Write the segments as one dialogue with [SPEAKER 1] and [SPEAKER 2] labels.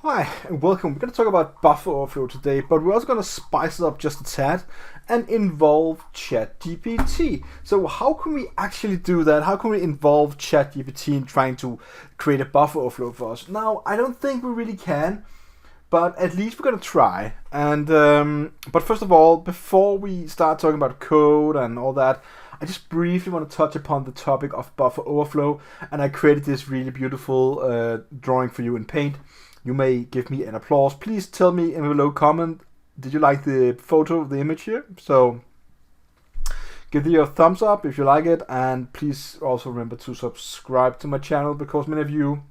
[SPEAKER 1] Hi and welcome. We're going to talk about buffer overflow today, but we're also going to spice it up just a tad and involve ChatGPT. So how can we actually do that? How can we involve ChatGPT in trying to create a buffer overflow for us? Now, I don't think we really can, but at least we're going to try. And but first of all, before we start talking about code and all that, I just briefly want to touch upon the topic of buffer overflow, and I created this really beautiful drawing for you in Paint. You may give me an applause. Please tell me in a below comment, did you like the photo of the image here? So give it your thumbs up if you like it, and please also remember to subscribe to my channel, because many of you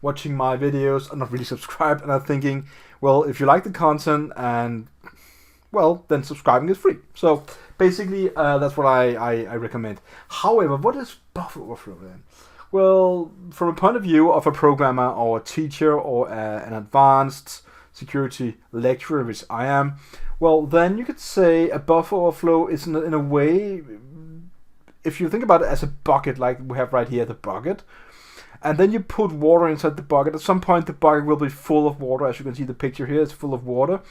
[SPEAKER 1] watching my videos are not really subscribed and are thinking, well, if you like the content, and well, then subscribing is free. So basically that's what I recommend. However, what is buffer overflow then? Well, from a point of view of a programmer or a teacher or an advanced security lecturer, which I am, well, then you could say a buffer overflow is in a way, if you think about it as a bucket, like we have right here, the bucket, and then you put water inside the bucket. At some point, the bucket will be full of water. As you can see, the picture here is full of water.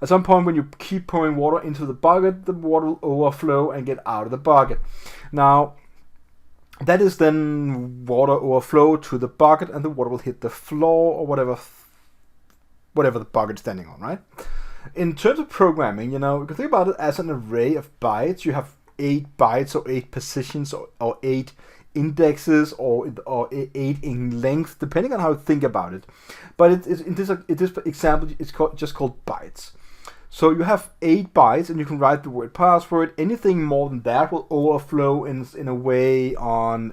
[SPEAKER 1] At some point, when you keep pouring water into the bucket, the water will overflow and get out of the bucket. Now, that is then water overflow to the bucket, and the water will hit the floor or whatever the bucket's standing on, right? In terms of programming, you can think about it as an array of bytes. You have 8 bytes or 8 positions or 8 indexes or 8 in length, depending on how you think about it. But in this example, it's just called bytes. So you have 8 bytes, and you can write the word password. Anything more than that will overflow in a way on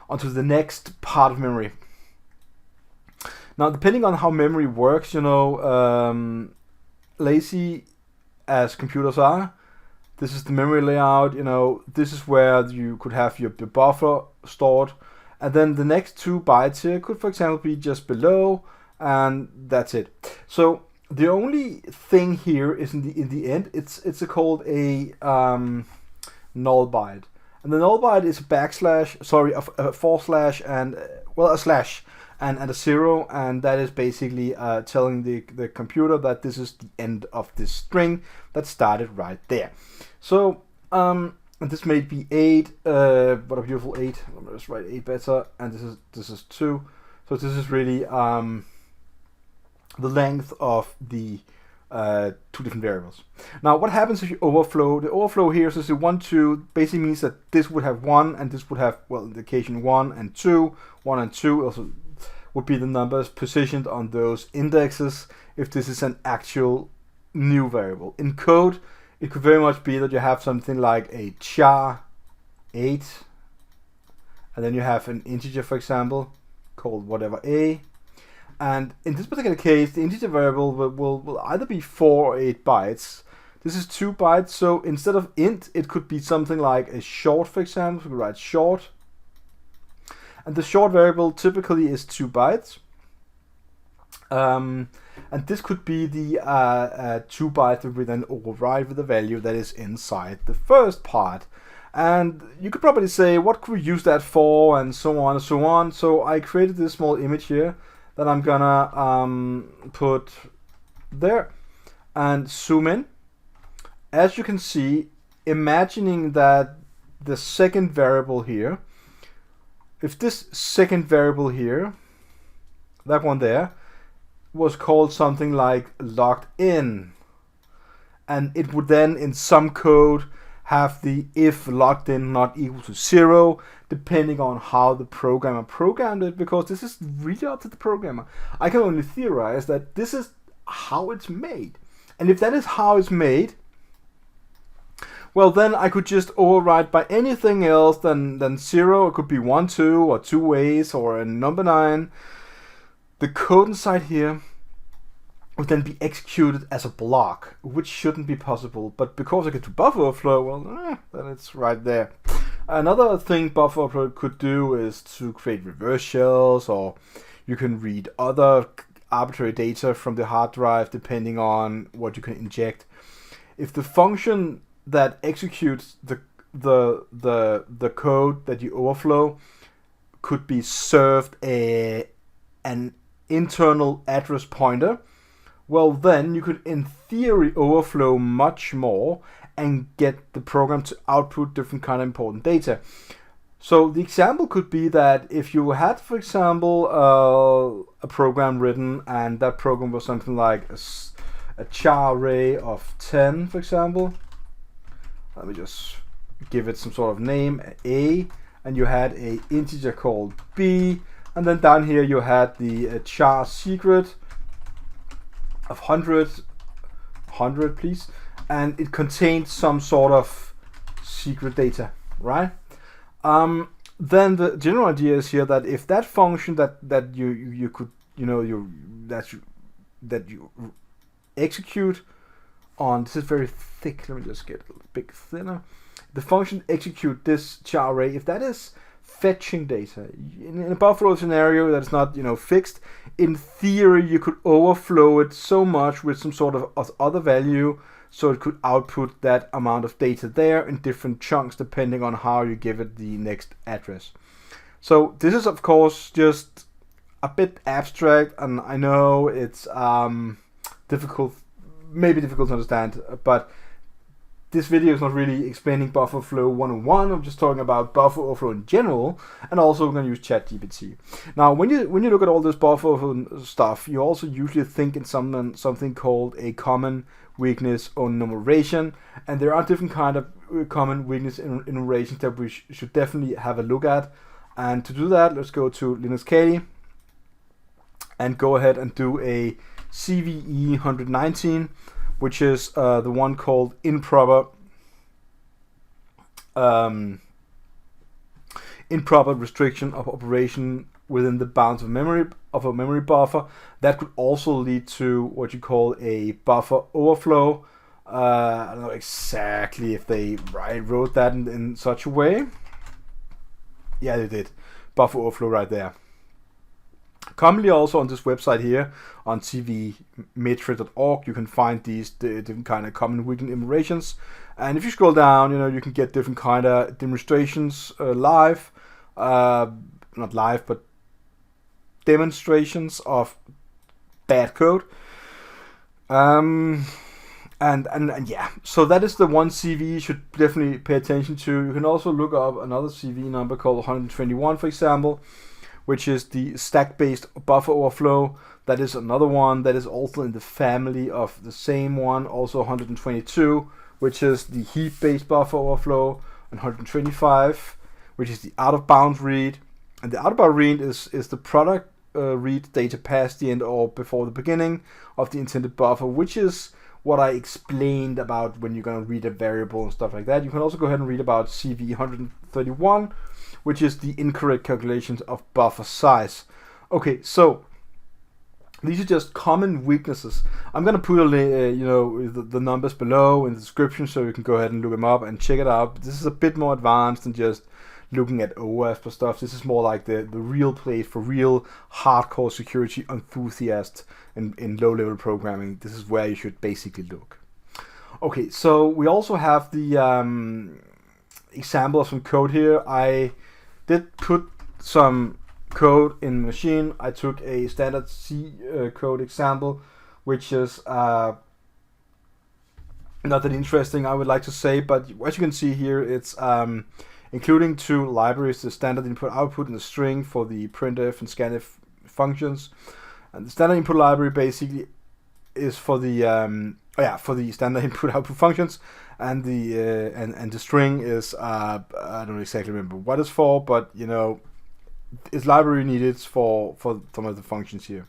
[SPEAKER 1] onto the next part of memory. Now, depending on how memory works, lazy as computers are, this is the memory layout. This is where you could have your buffer stored, and then the next 2 bytes here could, for example, be just below, and that's it. So the only thing here is in the end, it's called a null byte, and the null byte is a forward slash and a slash and a 0, and that is basically telling the computer that this is the end of this string that started right there. So and this may be 8. What a beautiful 8. Let me just write 8 better, and this is 2. So this is really the length of the 2 different variables. Now, what happens if you overflow? The overflow here says the 1, 2 basically means that this would have 1, and this would have, well, indication 1 and 2. 1 and 2 also would be the numbers positioned on those indexes if this is an actual new variable. In code, it could very much be that you have something like a char 8, and then you have an integer, for example, called whatever a. And in this particular case, the integer variable will either be 4 or 8 bytes. This is 2 bytes, so instead of int, it could be something like a short, for example. We could write short. And the short variable typically is 2 bytes. And this could be the 2 bytes that we then override with the value that is inside the first part. And you could probably say, what could we use that for, and so on and so on. So I created this small image here that I'm gonna put there and zoom in. As you can see, imagining that the second variable here, if this second variable here, that one there, was called something like logged in, and it would then in some code have the if logged in not equal to 0, depending on how the programmer programmed it, because this is really up to the programmer. I can only theorize that this is how it's made. And if that is how it's made, well, then I could just override by anything else than 0. It could be 1, 2, or 2 ways, or a number 9. The code inside here would then be executed as a block, which shouldn't be possible. But because I get to buffer overflow, well, then it's right there. Another thing buffer overflow could do is to create reverse shells, or you can read other arbitrary data from the hard drive depending on what you can inject. If the function that executes the code that you overflow could be served an internal address pointer, well then you could in theory overflow much more and get the program to output different kind of important data. So the example could be that if you had, for example, a program written and that program was something like a char array of 10, for example. Let me just give it some sort of name, A, and you had a integer called B, and then down here you had the char secret of 100 please, and it contained some sort of secret data, right? Then the general idea is here that if that function that you could that you execute on, this is very thick, let me just get a bit thinner. The function execute this char array, if that is fetching data in a Buffalo scenario that's not fixed, in theory you could overflow it so much with some sort of other value so it could output that amount of data there in different chunks depending on how you give it the next address. So this is of course just a bit abstract, and I know it's maybe difficult to understand, but this video is not really explaining buffer flow 101. I'm just talking about buffer overflow in general, and also we're going to use ChatGPT. Now, when you look at all this buffer overflow stuff, you also usually think in something called a common weakness or enumeration, and there are different kind of common weakness enumerations that we should definitely have a look at. And to do that, let's go to Linux Kali and go ahead and do a CVE 119, which is the one called improper restriction of operation within the bounds of a memory buffer. That could also lead to what you call a buffer overflow. I don't know exactly if they wrote that in such a way. Yeah, they did. Buffer overflow right there. Commonly also on this website here, on cvmetric.org, you can find these different kind of common weakness enumerations. And if you scroll down, you can get different kind of demonstrations live. Not live, but demonstrations of bad code. And yeah, so that is the one CV you should definitely pay attention to. You can also look up another CV number called 121, for example, which is the stack-based buffer overflow. That is another one that is also in the family of the same one, also 122, which is the heap-based buffer overflow, and 125, which is the out-of-bounds read. And the out-of-bounds read is the product read data past the end or before the beginning of the intended buffer, which is what I explained about when you're going to read a variable and stuff like that. You can also go ahead and read about CV 131, which is the incorrect calculations of buffer size. Okay, so these are just common weaknesses. I'm gonna put the numbers below in the description so you can go ahead and look them up and check it out. This is a bit more advanced than just looking at OWASP stuff. This is more like the real place for real hardcore security enthusiasts in low-level programming. This is where you should basically look. Okay, so we also have the example of some code here. I did put some code in machine. I took a standard C code example, which is not that interesting, I would like to say, but as you can see here, it's including two libraries, the standard input output and the string for the printf and scanf functions. And the standard input library basically is for the standard input output functions, and the and the string is I don't exactly remember what it's for, but it's library needed for some of the functions here.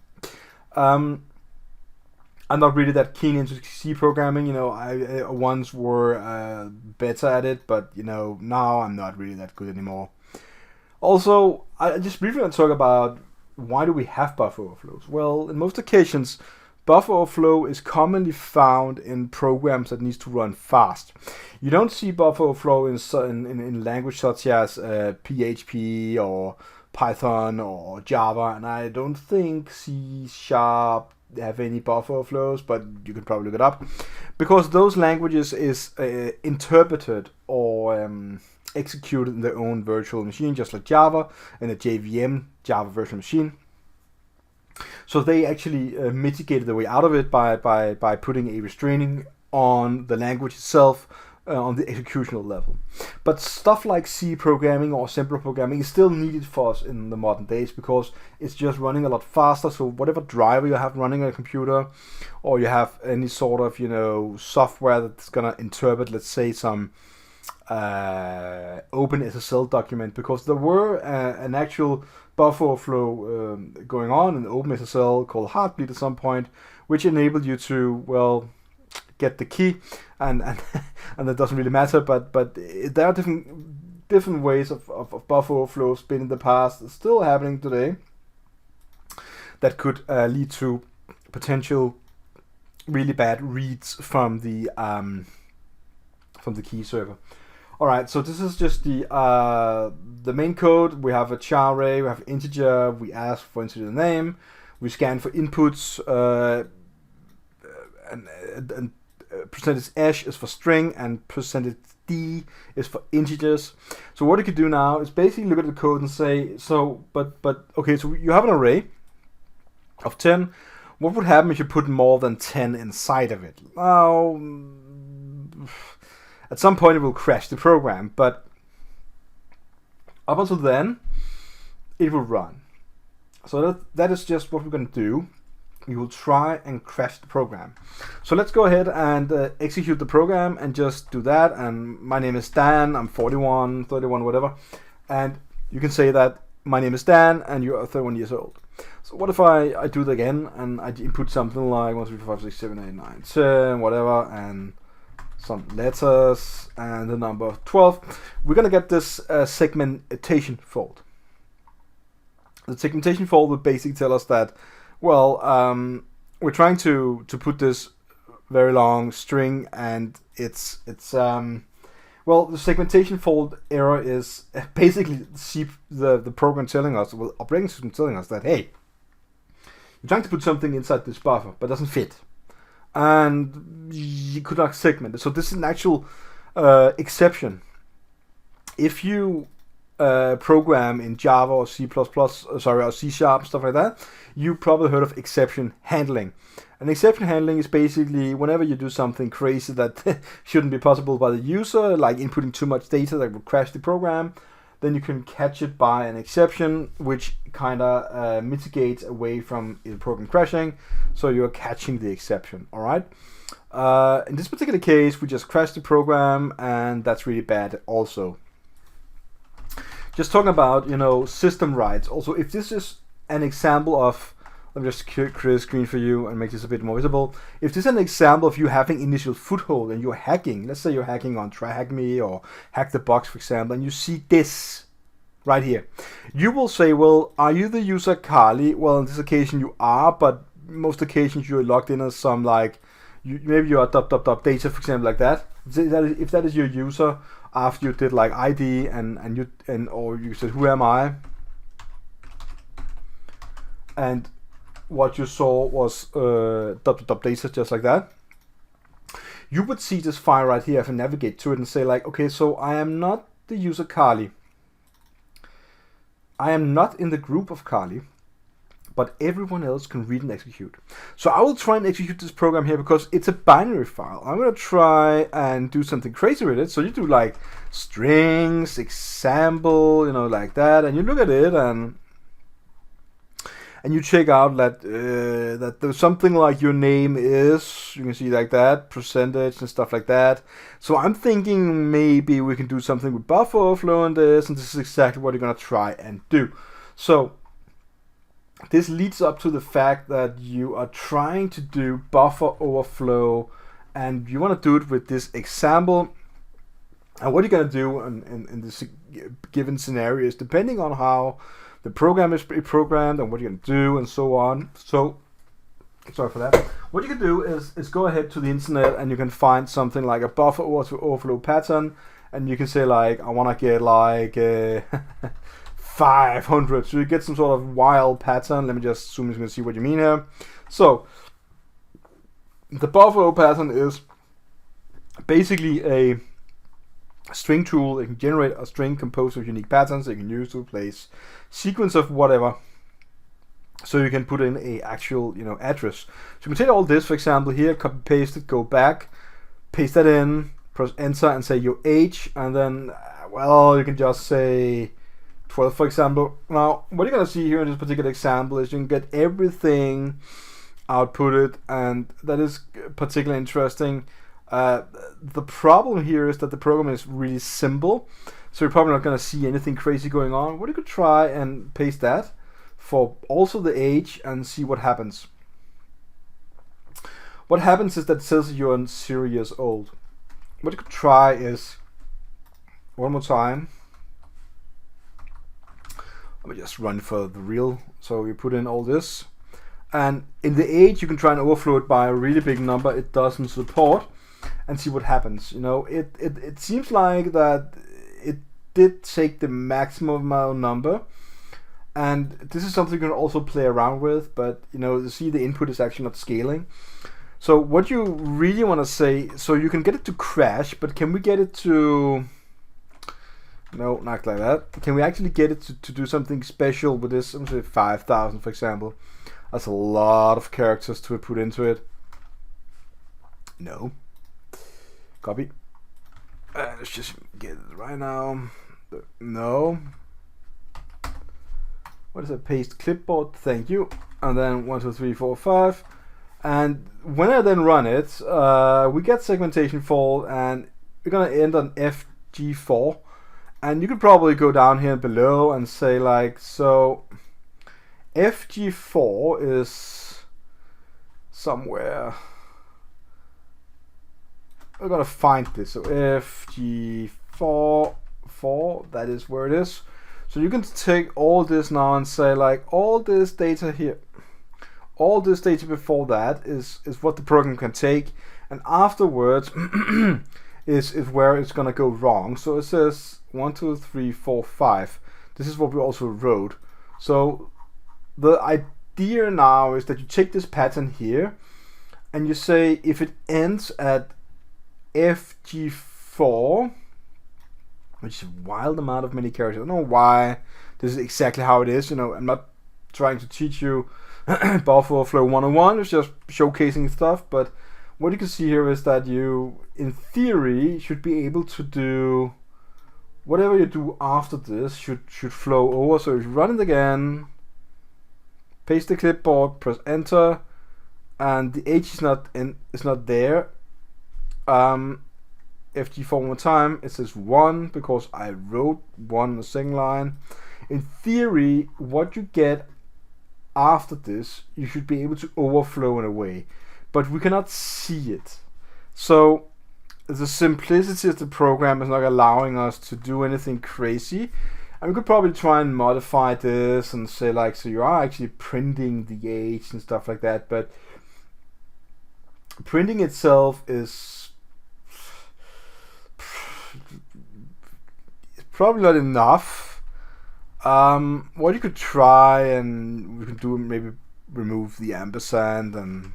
[SPEAKER 1] I'm not really that keen into C programming. I once were better at it, but now I'm not really that good anymore. Also, I just briefly want to talk about why do we have buffer overflows. Well, in most occasions, buffer overflow is commonly found in programs that needs to run fast. You don't see buffer overflow in language such as PHP or Python or Java, and I don't think C# have any buffer overflows, but you can probably look it up, because those languages is interpreted or executed in their own virtual machine, just like Java and a JVM, Java Virtual Machine. So they actually mitigated the way out of it by putting a restraining on the language itself, on the executional level. But stuff like C programming or simpler programming is still needed for us in the modern days, because it's just running a lot faster. So whatever driver you have running on a computer, or you have any sort of, software that's gonna interpret, let's say, some open SSL document, because there were an actual buffer overflow going on in OpenSSL called Heartbleed at some point, which enabled you to, get the key, and that doesn't really matter, but there are different ways of buffer overflows been in the past, it's still happening today, that could lead to potential really bad reads from the key server. All right, so this is just the main code. We have a char array, we have integer, we ask for integer name, we scan for inputs, and percentage %h is for string, and percentage %d is for integers. So what you could do now is basically look at the code and say, okay, so you have an array of 10. What would happen if you put more than 10 inside of it? Now, at some point it will crash the program, but up until then, it will run. So that is just what we're going to do. We will try and crash the program. So let's go ahead and execute the program and just do that. And my name is Dan, I'm 41, 31, whatever. And you can say that my name is Dan and you are 31 years old. So what if I do that again and I input something like 1, 2, 3, 4, 5, 6, 7, 8, 9, 10, whatever, and some letters and the number 12. We're going to get this segmentation fault. The segmentation fault will basically tell us that, we're trying to put this very long string, and it's the segmentation fault error is basically the program telling us, operating system telling us that, hey, you're trying to put something inside this buffer, but it doesn't fit, and you could not segment it. So this is an actual exception. If you program in Java or C++, or C#, stuff like that, you probably heard of exception handling. And exception handling is basically whenever you do something crazy that shouldn't be possible by the user, like inputting too much data that would crash the program, then you can catch it by an exception, which kind of mitigates away from the program crashing. So you're catching the exception, all right? In this particular case, we just crashed the program, and that's really bad also. Just talking about, system rights. Also, if this is an example of, let me just create a screen for you and make this a bit more visible. If this is an example of you having initial foothold and you're hacking, let's say you're hacking on TryHackMe or Hack the Box, for example, and you see this right here, you will say, well, are you the user Carly? Well, in this occasion you are, but most occasions you're logged in as some maybe you are data, for example, like that. If that is your user, after you did like ID or you said who am I, and what you saw was data, just like that, you would see this file right here if you navigate to it and say like, okay, so I am not the user Carly, I am not in the group of Carly, but everyone else can read and execute. So I will try and execute this program here because it's a binary file. I'm going to try and do something crazy with it. So you do like strings, example, like that, and you look at it and you check out that there's something like your name is, you can see like that, percentage and stuff like that. So I'm thinking maybe we can do something with buffer overflow in this, and this is exactly what you're going to try and do. So this leads up to the fact that you are trying to do buffer overflow, and you want to do it with this example. And what you're going to do in this given scenario is depending on how the program is programmed and what you're going to do and so on. So, sorry for that. What you can do is go ahead to the internet and you can find something like a buffer overflow pattern, and you can say like, I want to get like 500. So you get some sort of wild pattern. Let me just zoom in to see what you mean here. So the buffer pattern is basically a string tool. It can generate a string composed of unique patterns that you can use to replace sequence of whatever So you can put in a actual, address. So you can take all this, for example, here, copy paste it, go back, paste that in, press enter, and say your age, and then, well, you can just say 12, for example. Now, what you're gonna see here in this particular example is you can get everything outputted, and that is particularly interesting. The problem here is that the program is really simple, so you're probably not gonna see anything crazy going on. What you could try and paste that for also the age and see what happens. What happens is that it says you're 0 years old. What you could try is, one more time, let me just run for the real. So you put in all this, and in the age you can try and overflow it by a really big number it doesn't support, and see what happens. It seems like that it did take the maximum amount number, and this is something you can also play around with, but you see the input is actually not scaling. So what you really want to say, so you can get it to crash, but can we get it to, no, not like that. Can we actually get it to do something special with this? I'm going to say 5,000, for example. That's a lot of characters to put into it. No. Copy. Let's just get it right now. No. What is that? Paste clipboard. Thank you. And then 1, 2, 3, 4, 5. And when I then run it, we get segmentation fault, and we're gonna end on FG4. And you could probably go down here below and say like, so FG4 is somewhere. We're gonna find this. So FG4, that is where it is. So you can take all this now and say like, all this data here, all this data before that is what the program can take, and afterwards is where it's gonna go wrong. So it says 1, 2, 3, 4, 5. This is what we also wrote. So the idea now is that you take this pattern here and you say if it ends at FG4, which is a wild amount of many characters. I don't know why this is exactly how it is. I'm not trying to teach you Overflow 101. It's just showcasing stuff. But what you can see here is that you, in theory, should be able to do whatever you do after this should flow over. So if you run it again, paste the clipboard, press enter, and the H is not there. FG4 one more time, it says 1 because I wrote 1 in the second line. In theory, what you get after this, you should be able to overflow in a way, but we cannot see it. So the simplicity of the program is not allowing us to do anything crazy. And we could probably try and modify this and say like, so you are actually printing the age and stuff like that, but printing itself is probably not enough. What you could try, and we could do, maybe remove the ampersand and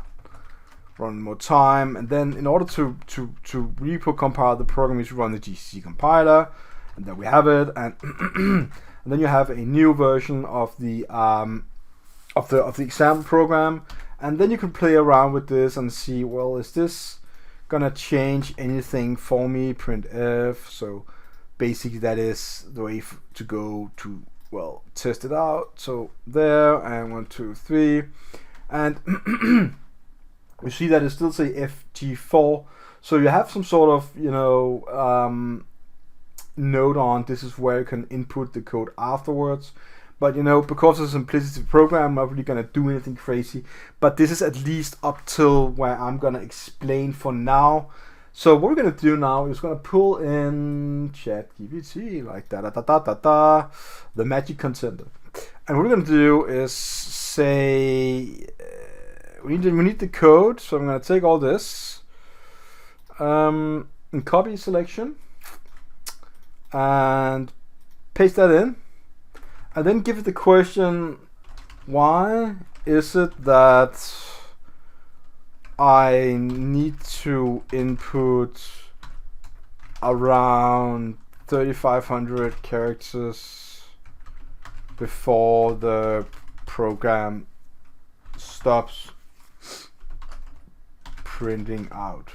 [SPEAKER 1] run more time, and then in order to compile the program, you should run the GCC compiler, and then we have it, and and then you have a new version of the example program, and then you can play around with this and see, well, is this gonna change anything for me? Printf. So basically that is the way to go to, well, test it out. So there, and 1, 2, 3, and you see that it still say FG4. So you have some sort of, note on this is where you can input the code afterwards. But because of the simplicity of the program, I'm not really gonna do anything crazy. But this is at least up till where I'm gonna explain for now. So what we're gonna do now is gonna pull in ChatGPT, like the magic contender. And what we're gonna do is say we need the code. So I'm gonna take all this and copy selection and paste that in, and then give it the question, why is it that I need to input around 3,500 characters before the program stops printing out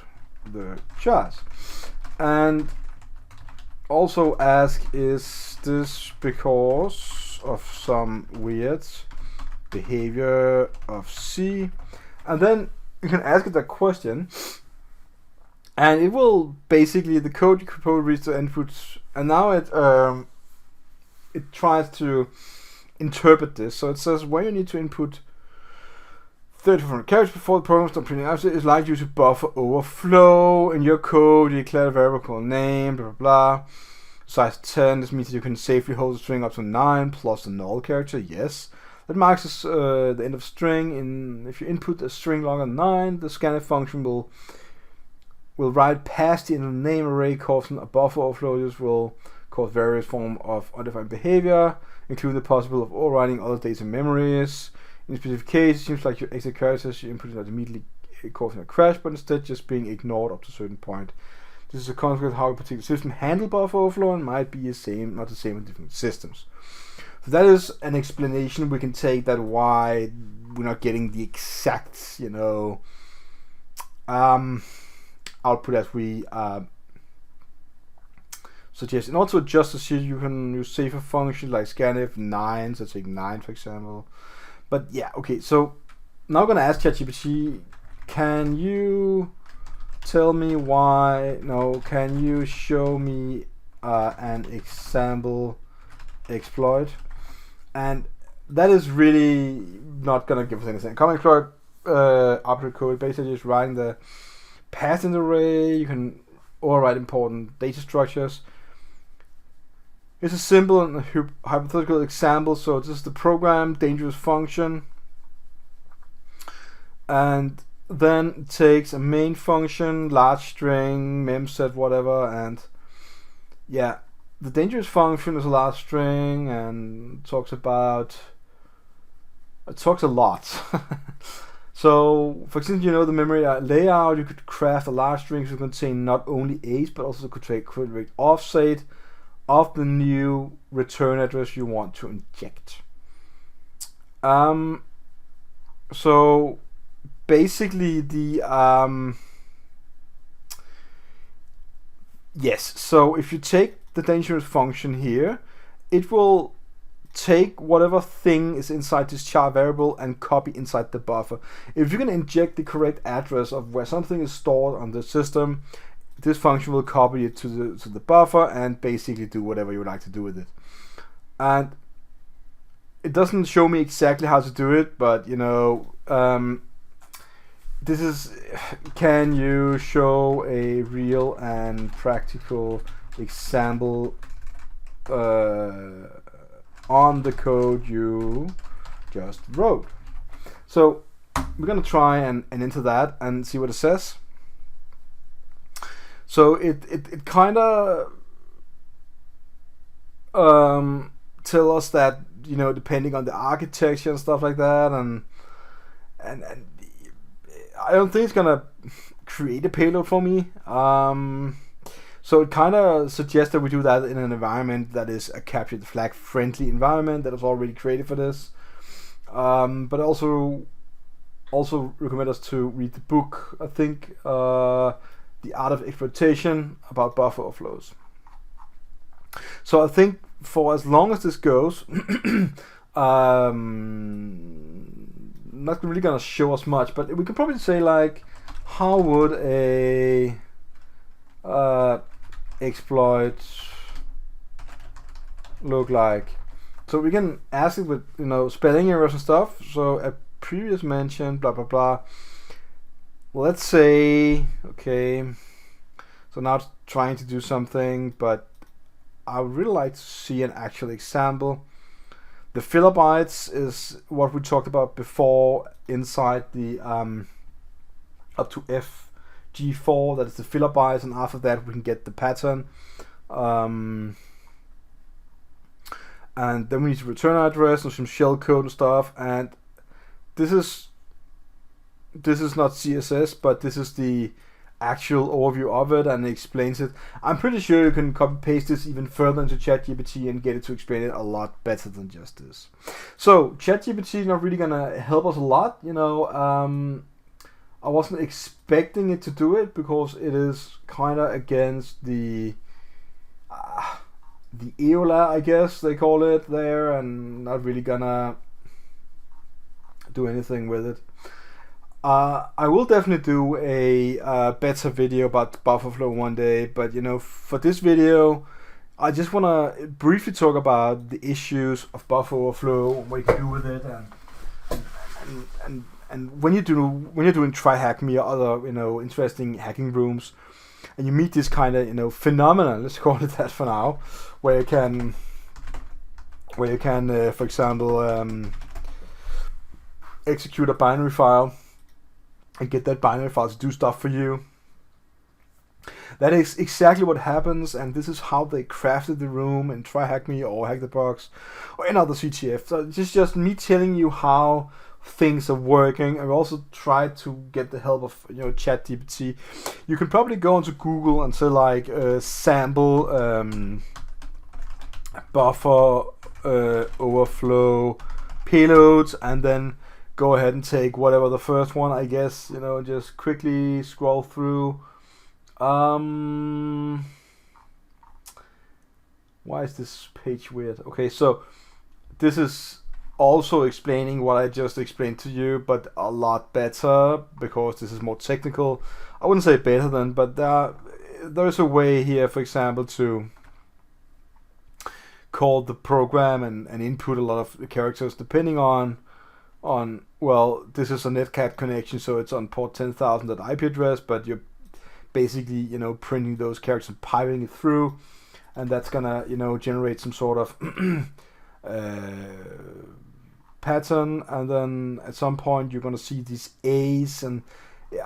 [SPEAKER 1] the chars. And also ask, is this because of some weird behavior of C? And then you can ask it that question, and it will basically, the code you could probably reach the input, and now it tries to interpret this. So it says when you need to input 34 characters before the program starts printing out, it's like you to buffer overflow. In your code, you declare a variable called name, blah blah blah. Size 10. This means that you can safely hold a string up to 9 plus the null character. Yes. That marks the end of string. If you input a string longer than 9, the scanf function will write past the name array, causing a buffer overflow. This will cause various forms of undefined behavior, including the possibility of overwriting other data memories. In specific case, it seems like your exit characters you input not immediately causing a crash, but instead just being ignored up to a certain point. This is a consequence of how a particular system handles buffer overflow and might be not the same in different systems. So that is an explanation we can take that why we're not getting the exact, output as we suggest. And also just to see, you can use safer functions like scanf 9, so take 9 for example. But yeah, okay, so now I'm gonna ask ChatGPT, can you tell me can you show me an example exploit? And that is really not gonna give us anything. Common exploit arbitrary code, basically just writing the path in the array. You can override important data structures. It's a simple and hypothetical example. So this is the program, dangerous function, and then it takes a main function, large string, memset, whatever, and yeah, the dangerous function is a large string and talks a lot. So, for example, the memory layout, you could craft a large string to contain not only A's, but also could create offset of the new return address you want to inject. So basically so if you take the dangerous function here, it will take whatever thing is inside this char variable and copy inside the buffer. If you can inject the correct address of where something is stored on the system, this function will copy it to the buffer and basically do whatever you would like to do with it. And it doesn't show me exactly how to do it, but this is, can you show a real and practical example on the code you just wrote? So we're gonna try and enter that and see what it says. So it kind of tell us that depending on the architecture and stuff like that, and I don't think it's gonna create a payload for me. So it kind of suggests that we do that in an environment that is a capture the flag friendly environment that is already created for this. But also recommend us to read the book, I think, The Art of Exploitation, about buffer overflows. So I think for as long as this goes, not really gonna show us much, but we can probably say like, how would a exploit look like? So we can ask it with spelling errors and stuff. So a previous mention, blah blah blah. Let's say, okay, so now it's trying to do something, but I would really like to see an actual example. The filler bytes is what we talked about before inside the up to FG4, that is the filler bytes, and after that we can get the pattern. And then we need to return address and some shell code and stuff, and this is not CSS, but this is the actual overview of it and explains it. I'm pretty sure you can copy paste this even further into ChatGPT and get it to explain it a lot better than just this. So ChatGPT is not really gonna help us a lot, you know. I wasn't expecting it to do it because it is kind of against the EOLA, I guess they call it there, and not really gonna do anything with it. I will definitely do a better video about Overflow one day, but you know, for this video, I just want to briefly talk about the issues of Overflow, what you can do with it, and when you're doing try hack me or other, you know, interesting hacking rooms, and you meet this kind of, you know, phenomenon, let's call it that for now, where you can for example execute a binary file and get that binary file to do stuff for you. That is exactly what happens, and this is how they crafted the room in Try Hack Me or Hack the Box or any other CTF. So it's just me telling you how things are working. I also try to get the help of, you know, ChatGPT. You can probably go onto Google and say like sample buffer overflow payloads, and then go ahead and take whatever the first one, I guess, you know, just quickly scroll through. Why is this page weird? Okay, so this is also explaining what I just explained to you, but a lot better, because this is more technical. I wouldn't say better than, but there's a way here, for example, to call the program and input a lot of characters depending on, well, this is a netcat connection, so it's on port 10,000 at IP address, but you're basically, you know, printing those characters and piping it through, and that's gonna, you know, generate some sort of pattern, and then at some point you're gonna see these A's, and there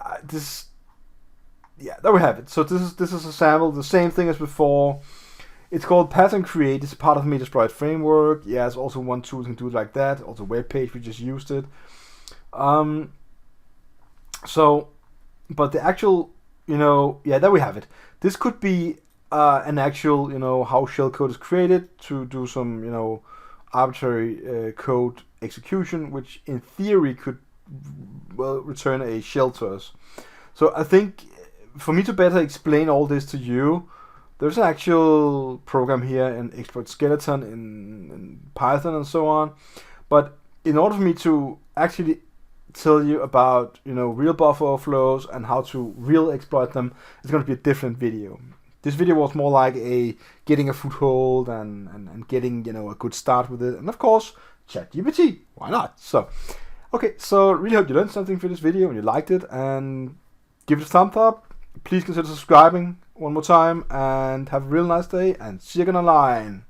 [SPEAKER 1] we have it. So this is a sample, the same thing as before. It's called Pattern Create. It's part of the Metasploit framework. Yeah, it's also one tool that can do it like that. Also, web page, we just used it. So, but the actual, you know, yeah, there we have it. This could be an actual, you know, how shellcode is created to do some, you know, arbitrary code execution, which in theory could, well, return a shell to us. So I think for me to better explain all this to you, there's an actual program here in exploit skeleton in Python and so on. But in order for me to actually tell you about, you know, real buffer overflows and how to real exploit them, it's going to be a different video. This video was more like getting a foothold and getting, you know, a good start with it. And of course, ChatGPT, why not? So, okay, so really hope you learned something for this video and you liked it, and give it a thumbs up. Please consider subscribing one more time, and have a real nice day, and see you again online.